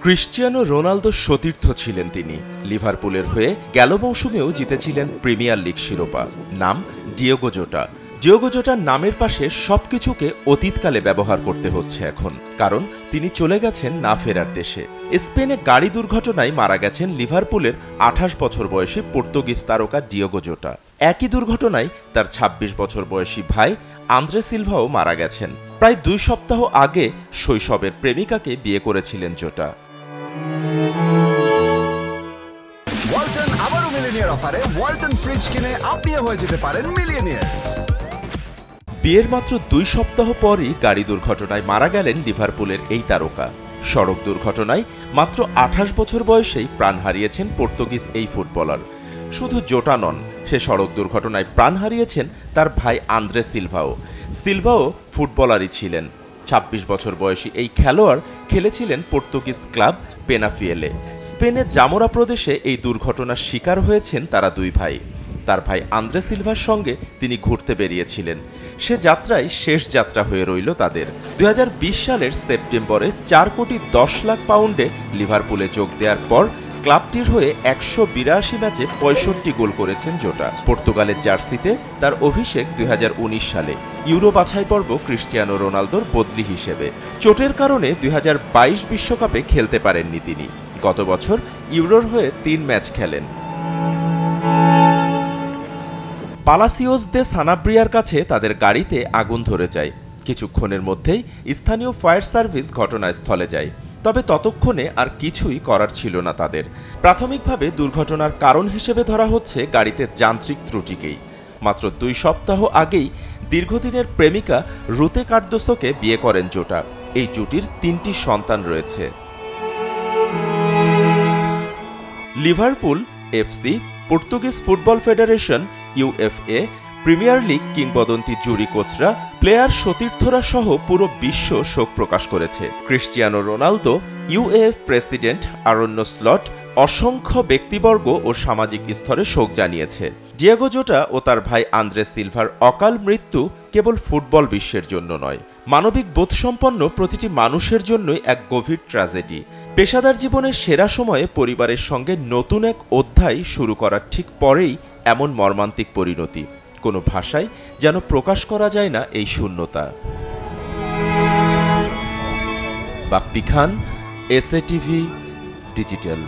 Cristiano Ronaldo সতীর্থ ছিলেন তিনি। লিভারপুলের হয়ে গেল মৌসুমেও জিতেছিলেন প্রিমিয়ার লিগ শিরোপা। নাম ডিয়েগো জোটা। ডিয়েগো জোটার নামের পাশে সবকিছুকে অতীতকালে ব্যবহার করতে হচ্ছে এখন, কারণ তিনি চলে গেছেন না ফেরার দেশে। স্পেনে গাড়ি দুর্ঘটনায় মারা গেছেন লিভারপুলের 28 বছর বয়সী পর্তুগিজ তারকা ডিয়েগো জোটা। একই দুর্ঘটনায় তার 26 বছর বয়সী ভাই আন্দ্রে সিলভাও মারা গেছেন। প্রায় 2 সপ্তাহ আগে শৈশবের প্রেমিকাকে বিয়ে করেছিলেন জোটা। ওয়ালটন আবারও মিলিয়নিয়ার অফারে ওয়ালটন ফ্রিজ কিনে আপনিও হয়ে যেতে পারেন মিলিয়নিয়ার। বিয়ের মাত্র 2 সপ্তাহ পরই গাড়ি দুর্ঘটনায় মারা গেলেন লিভারপুলের এই তারকা। সড়ক দুর্ঘটনায় মাত্র 28 বছর বয়সেই প্রাণ হারিয়েছেন পর্তুগিজ এই ফুটবলার। শুধু জোটা নন, সে সড়ক দুর্ঘটনায় প্রাণ হারিয়েছেন তার ভাই আন্দ্রে সিলভাও। সিলভাও ফুটবলারই ছিলেন। 26 বছর বয়সী এই খেলোয়াড় খেলেছিলেন পর্তুগিজ ক্লাব পেনাফিয়েলে। স্পেনের জামোরা প্রদেশে এই দুর্ঘটনার শিকার হয়েছেন তারা দুই ভাই। তার ভাই আন্দ্রে সিলভার সঙ্গে তিনি ঘুরতে বেরিয়েছিলেন। সে যাত্রায় শেষ যাত্রা হয়ে রইল তাদের। 2020 সালের সেপ্টেম্বরে 4 কোটি 10 লাখ পাউন্ডে লিভারপুলে যোগ দেওয়ার পর ক্লাবটির হয়ে 182 ম্যাচে 65 গোল করেছেন জোটা। পর্তুগালের জার্সিতে তার অভিষেক 2019 সালে ইউরো বাছাই পর্ব ক্রিশ্চিয়ানো রোনালদোর বদলি হিসেবে। চোটের কারণে 2022 বিশ্বকাপে খেলতে পারেননি তিনি। গত বছর ইউরোর হয়ে 3 ম্যাচ খেলেন। পালাসিওস দে সানাব্রিয়ার কাছে তাদের গাড়িতে আগুন ধরে যায়। কিছুক্ষণের মধ্যেই স্থানীয় ফায়ার সার্ভিস ঘটনাস্থলে যায়। তবে ততক্ষণে আর কিছুই করার ছিল না তাদের। প্রাথমিকভাবে দুর্ঘটনার কারণ হিসেবে ধরা হচ্ছে গাড়িতে যান্ত্রিক ত্রুটিকেই। মাত্র 2 সপ্তাহ আগেই দীর্ঘদিনের প্রেমিকা রুতে কার্দোসোকে বিয়ে করেন জোটা। এই জুটির 3টি সন্তান রয়েছে। Liverpool FC, Portuguese football federation UEFA, premier league কিংবদন্তি জুরি কোচরা, প্লেয়ার সতীর্থরা সহ পুরো বিশ্ব শোক প্রকাশ করেছে। ক্রিশ্চিয়ানো রোনালদো, ইউএএফ প্রেসিডেন্ট আরোন্য স্লট, অসংখ্য ব্যক্তিবর্গ ও সামাজিক স্তরে শোক জানিয়েছে। ডিয়েগো জোটা ও তার ভাই আন্দ্রে সিলভার অকাল মৃত্যু কেবল ফুটবল বিশ্বের জন্য নয়, মানবিক বোধসম্পন্ন প্রতিটি মানুষের জন্যই এক গভীর ট্র্যাজেডি। পেশাদার জীবনের সেরা সময়ে পরিবারের সঙ্গে নতুন এক অধ্যায় শুরু করার ঠিক পরেই এমন মর্মান্তিক পরিণতি। কোনো ভাষায় যেন প্রকাশ করা যায় না এই শূন্যতা। বাপ্পি খান, এসএ টিভি ডিজিটাল।